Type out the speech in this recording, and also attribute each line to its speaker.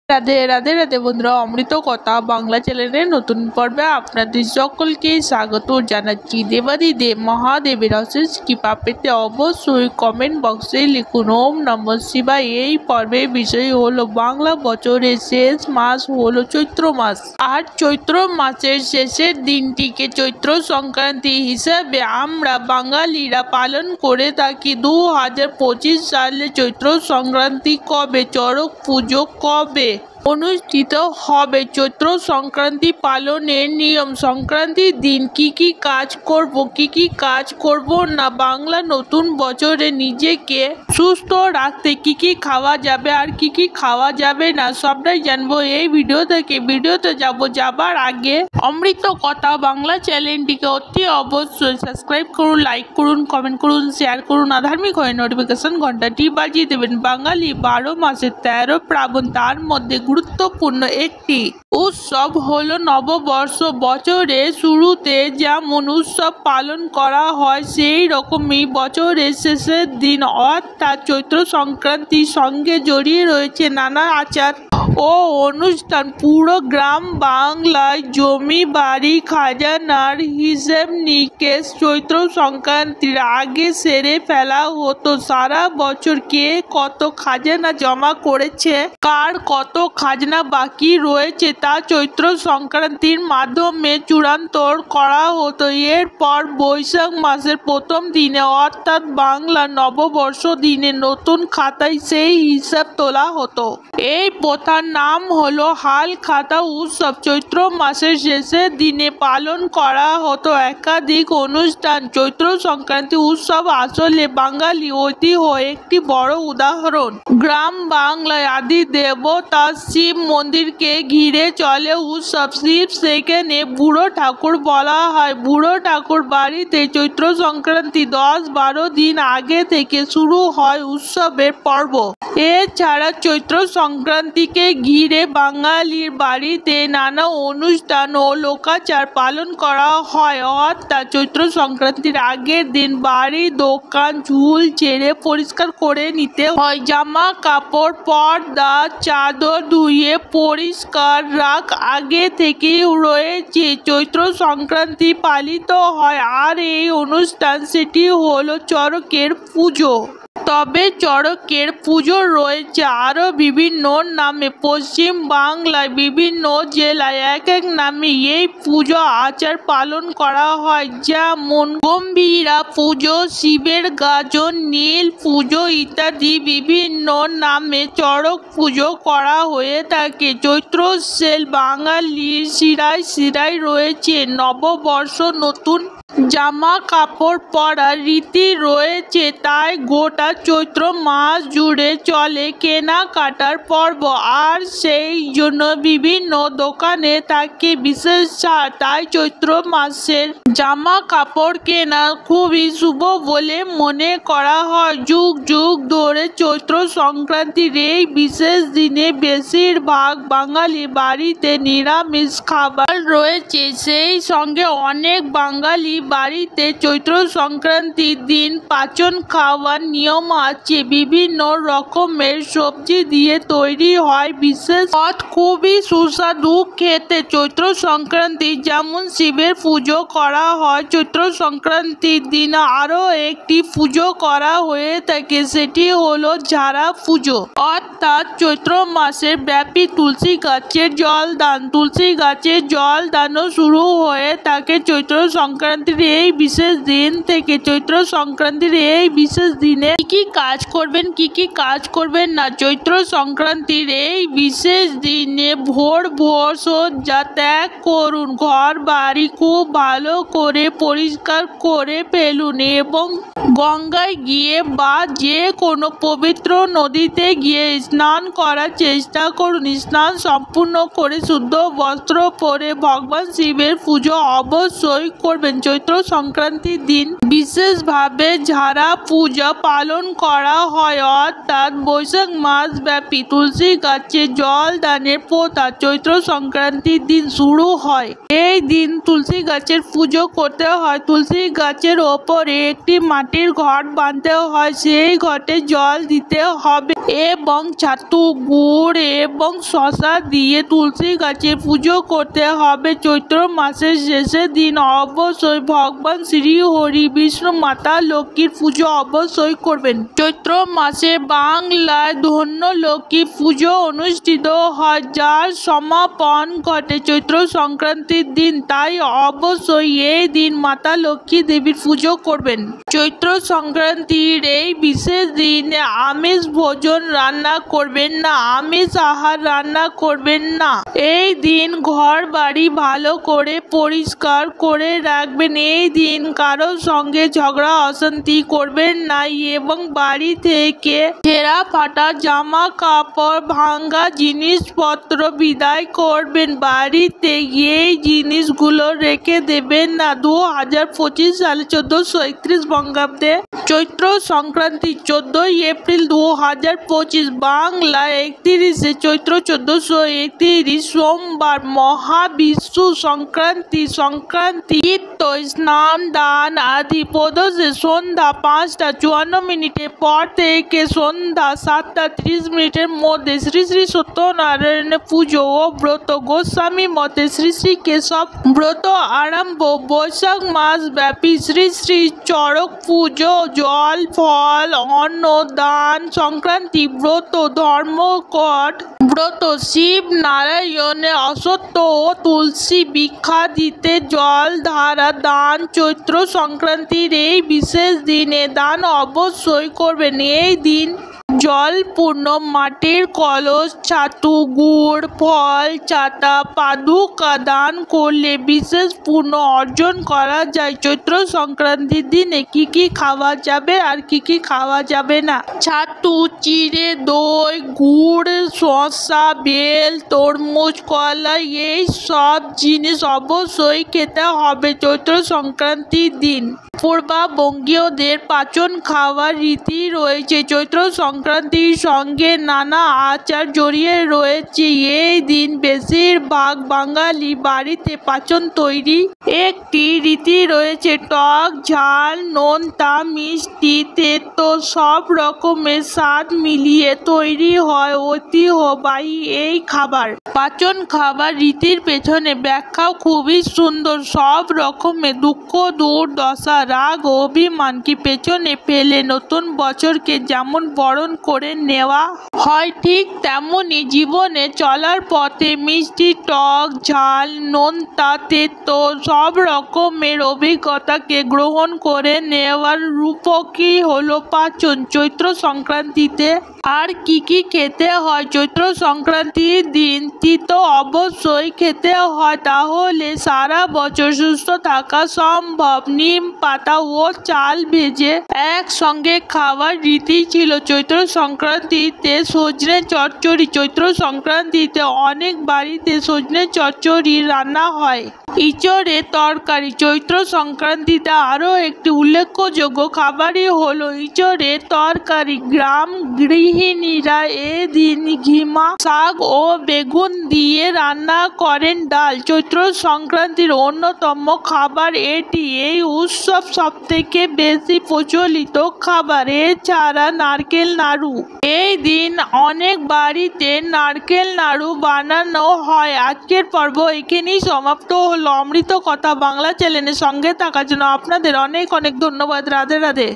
Speaker 1: রাধে রাধে রাধে বন্ধুরা, অমৃত কথা বাংলা চ্যানেলের নতুন পর্বে আপনাদের সকলকে স্বাগত জানাচ্ছি। দেবাদিদেব মহাদেবের অশেষ কৃপা পেতে অবশ্যই কমেন্ট বক্সে লিখুন ওম নমঃ শিবায়। এই পর্বের বিষয় হলো বাংলা বছরের শেষ মাস হলো চৈত্র মাস, আর চৈত্র মাসের শেষের দিনটিকে চৈত্র সংক্রান্তি হিসাবে আমরা বাঙালিরা পালন করে থাকি। 2025 সালে চৈত্র সংক্রান্তি কবে, চড়ক পুজো কবে অনুষ্ঠিত হবে, চৈত্র সংক্রান্তি পালনের নিয়ম, সংক্রান্তির দিন কি কি কাজ করব, কি কি কাজ করব না, বাংলা নতুন বছরে নিজেকে সুস্থ রাখতে কি কি খাওয়া যাবে আর কি কি খাওয়া যাবে না, সবটাই জানবো এই ভিডিও থেকে। ভিডিওতে যাবার আগে অমৃত কথা বাংলা চ্যানেলটিকে অতি অবশ্যই সাবস্ক্রাইব করুন, লাইক করুন, কমেন্ট করুন, শেয়ার করুন, আধার্মিক হয়ে নোটিফিকেশন ঘন্টাটি বাজিয়ে দেবেন। বাঙালি 12 মাসে 13 পার্বণ, তার মধ্যে গুরুত্বপূর্ণ একটি উৎসব হলো নববর্ষ। বছরের শুরুতে যেমন উৎসব পালন করা হয়, সেই রকমই বছরের শেষের দিন অর্থাৎ চৈত্র সংক্রান্তির সঙ্গে জড়িয়ে রয়েছে নানা আচার ও অনুষ্ঠান। পুরো গ্রাম বাংলায় জমি বাড়ি খাজানার হিসেব নিকেশ চৈত্র সংক্রান্তির আগে সেরে ফেলা হতো। সারা বছর কে কত খাজানা জমা করেছে, কার কত খাজনা বাকি রয়েছে তা চৈত্র সংক্রান্তির মাধ্যমে চূড়ান্ত করা হতো। এরপর বৈশাখ মাসের প্রথম দিনে অর্থাৎ বাংলা নববর্ষ দিনে নতুন খাতায় সেই হিসাব তোলা হতো। এই প্রথার নাম হলো হাল খাতা উৎসব। চৈত্র মাসের শেষের দিনে পালন করা হতো একাধিক অনুষ্ঠান। চৈত্র সংক্রান্তি উৎসব আসলে বাঙালি ঐতিহ্য একটি বড় উদাহরণ। গ্রাম বাংলায় আদি দেবতা শিব মন্দিরকে ঘিরে চলে উৎসব। শিব সেখানে বুড়ো ঠাকুর বলা হয়। বুড়ো ঠাকুর বাড়িতে চৈত্র সংক্রান্তি 10-12 দিন আগে থেকে শুরু হয় উৎসবের পর্ব। এছাড়া চৈত্র সংক্রান্তিকে ঘিরে বাঙালির বাড়িতে নানা অনুষ্ঠান ও লোকাচার পালন করা হয়। অর্থাৎ চৈত্র সংক্রান্তির আগের দিন বাড়ি দোকান ঝুল ছেড়ে পরিষ্কার করে নিতে হয়। জামা কাপড় পর্দা চাদর ধুয়ে পরিষ্কার রাখ আগে থেকেই রয়েছে। চৈত্র সংক্রান্তি পালিত হয় আর এই অনুষ্ঠান সেটি হলো চড়কের পুজো। তবে চড়কের পুজো রয়েছে আরও বিভিন্ন নামে। পশ্চিম বাংলায় বিভিন্ন জেলায় এক এক নামে এই পুজো আচার পালন করা হয়, যেমন গম্ভীরা পুজো, শিবের গাজন, নীল পুজো ইত্যাদি বিভিন্ন নামে চড়ক পুজো করা হয়ে থাকে। চৈত্র সেল বাঙালির শিরায় শিরায় রয়েছে। নববর্ষ নতুন জামা কাপড় পরার রীতি রয়েছে, তাই গোটা চৈত্র মাস জুড়ে চলে কেনাকাটার পর্ব, আর সেই জন্য বিভিন্ন দোকানে থাকে বিশেষ ছাড়। তাই চৈত্র মাসের জামা কাপড় কেনা খুবই শুভ বলে মনে করা হয়। যুগ যুগ ধরে চৈত্র সংক্রান্তির এই বিশেষ দিনে বেশিরভাগ বাঙালি বাড়িতে নিরামিষ খাবার রয়েছে। সেই সঙ্গে অনেক বাঙালি বাড়িতে চৈত্র সংক্রান্তির দিন পাচন খাওয়ার নিয়ম আছে। বিভিন্ন রকমের সবজি দিয়ে তৈরি হয় বিশেষ পদ, খুবই সুস্বাদু খেতে। চৈত্র সংক্রান্তি যেমন শিবের পুজো করা হয়, চৈত্র সংক্রান্তির দিন আরও একটি পুজো করা হয়ে থাকে, সেটি হলো ঝাড়া পুজো। অর্থাৎ চৈত্র মাসের ব্যাপী তুলসী গাছের জল দান। তুলসী গাছের জল দানও শুরু হয়ে থাকে চৈত্র সংক্রান্তির এই বিশেষ দিন থেকে। চৈত্র সংক্রান্তির এই বিশেষ দিনে কি কি কাজ করবেন, কি কি কাজ করবেন না, চৈত্র সংক্রান্তির এই বিশেষ দিনে ভোর ভোর শয্যা ত্যাগ করুন, ঘর বাড়ি খুব ভালো করে পরিষ্কার করে ফেলুন এবং গঙ্গায় গিয়ে বা যে কোনো পবিত্র নদীতে গিয়ে স্নান করার চেষ্টা করুন। স্নান সম্পূর্ণ করে শুদ্ধ বস্ত্র পরে ভগবান শিবের পুজো অবশ্যই করবেন। চৈত্র সংক্রান্তির দিন বিশেষভাবে ঝাড়া পূজা পালন পালন করা হয়, অর্থাৎ বৈশাখ মাস ব্যাপী তুলসী গাছে জল দানের প্রথা চৈত্র সংক্রান্তির দিন শুরু হয়। এই দিন তুলসী গাছের পুজো করতে হয়। তুলসী গাছের ওপরে একটি মাটির ঘট বাঁধতে হয়, সেই ঘটে জল দিতে হবে এবং ছাতু, গুড় এবং শসা দিয়ে তুলসী গাছের পুজো করতে হবে। চৈত্র মাসের শেষের দিন অবশ্যই ভগবান শ্রী হরি বিষ্ণু মাতা লক্ষ্মীর পুজো অবশ্যই করবেন। চৈত্র মাসে বাংলায় ধন্য লক্ষ্মী পুজো অনুষ্ঠিত হয়, যার সমাপন ঘটে চৈত্র সংক্রান্তির দিন। তাই অবশ্যই এই দিন মাতা লক্ষ্মী দেবীর পুজো করবেন। চৈত্র সংক্রান্তির এই বিশেষ দিনে আমিষ ভোজন রান্না করবেন না, আমিষ আহার রান্না করবেন না। এই দিন ঘর বাড়ি ভালো করে পরিষ্কার করে রাখবেন। এই দিন কারোর সঙ্গে ঝগড়া অশান্তি করবেন না এবং বাড়ি থেকে ছেঁড়া ফাটা জামা কাপড়, ভাঙ্গা জিনিসপত্র বিদায় করবেন। বাড়িতে এই জিনিসগুলো রেখে দেবেন না। 2025 সালে 1431 বঙ্গাব্দে চৈত্র সংক্রান্তি 14 এপ্রিল 2025, বাংলা 31 চৈত্র 1431 সোমবার মহাবিষু সংক্রান্তি। তীর্থ স্নান দান আদি প্রদোষে সন্ধ্যা 5:54 পর থেকে সন্ধ্যা 7:30 মধ্যে শ্রী শ্রী সত্যনারায়ণের পুজো ও ব্রত। গোস্বামী মতে শ্রী শ্রী কেশব ব্রত আরম্ভ বৈশাখ মাস ব্যাপী। শ্রী শ্রী চড়ক পুজো, জল ফল অন্ন দান, সংক্রান্তি ব্রত, ধর্মঘট ব্রত, শিব নারায়ণের অশ্বত্থ ও তুলসী বৃক্ষা দিতে জল ধারা দান। চৈত্র সংক্রান্তির এই বিশেষ দিনে দান অবশ্যই করবেন। এই দিন জলপূর্ণ মাটির কলস, ছাতু, গুড়, ফল, চাতা, পাদুকা দান করলে বিশেষ পুণ্য অর্জন করা যায়। চৈত্র সংক্রান্তির দিনে কি কি খাওয়া যাবে আর কি কি খাওয়া যাবে না? ছাতু, চিড়ে, দই, গুড়, শসা, বেল, তরমুজ, কলা, এই সব জিনিস অবশ্যই খেতে হবে চৈত্র সংক্রান্তির দিন। পূর্ববঙ্গীয়দের পাচন খাওয়ার রীতি রয়েছে। চৈত্র সংক্রান্তির সঙ্গে নানা আচার জড়িয়ে রয়েছে। এই দিন বেশিরভাগ বাঙালি বাড়িতে পাচন তৈরি একটি রীতি রয়েছে। টক, ঝাল, নোনতা, মিষ্টি, তেতো সব রকমের স্বাদ মিলিয়ে তৈরি হয় ঐতিহ্যবাহী এই খাবার। পাচন খাবার রীতির পেছনে ব্যাখ্যাও খুবই সুন্দর। সব রকমের দুঃখ, দুর্দশা, রাগ, অভিমানকে পেছনে ফেলে নতুন বছরকে যেমন বরণ করে নেওয়া হয়, ঠিক তেমনি জীবনে চলার পথে মিষ্টি, টক, ঝাল, নোনতা, তেতো সব রকমের অভিজ্ঞতাকে গ্রহণ করে নেওয়ার রূপকই হলো পাচন। চৈত্র সংক্রান্তিতে আর কি কি খেতে হয়? চৈত্র সংক্রান্তির দিন তিতো অবশ্যই খেতে হয়, তাহলে সারা বছর সুস্থ থাকা সম্ভব। নিম পাতা ও চাল ভেজে একসঙ্গে খাওয়ার রীতি ছিল। চৈত্র সংক্রান্তিতে সজনে চচ্চড়ি। চৈত্র সংক্রান্তিতে অনেক বাড়িতে সজনে চচ্চড়ি রান্না হয়। ইঁচড়ের তরকারি। চৈত্র সংক্রান্তিতে আরও একটি উল্লেখযোগ্য খাবারই হলো ইঁচড়ের তরকারি। গ্রাম গৃহিণীরা এদিন ঘিমা শাক ও বেগুন দিয়ে রান্না করেন ডাল। চৈত্র সংক্রান্তির অন্যতম খাবার এটি। এই উৎসব সবথেকে বেশি প্রচলিত খাবার। এছাড়া নারকেল নাড়ু। এই দিন অনেক বাড়িতে নারকেল নাড়ু বানানো হয়। আজকের পর্ব এখানেই সমাপ্ত হলো। অমৃত কথা বাংলা চ্যানেলের সঙ্গে থাকার জন্য আপনাদের অনেক অনেক ধন্যবাদ। রাধে রাধে।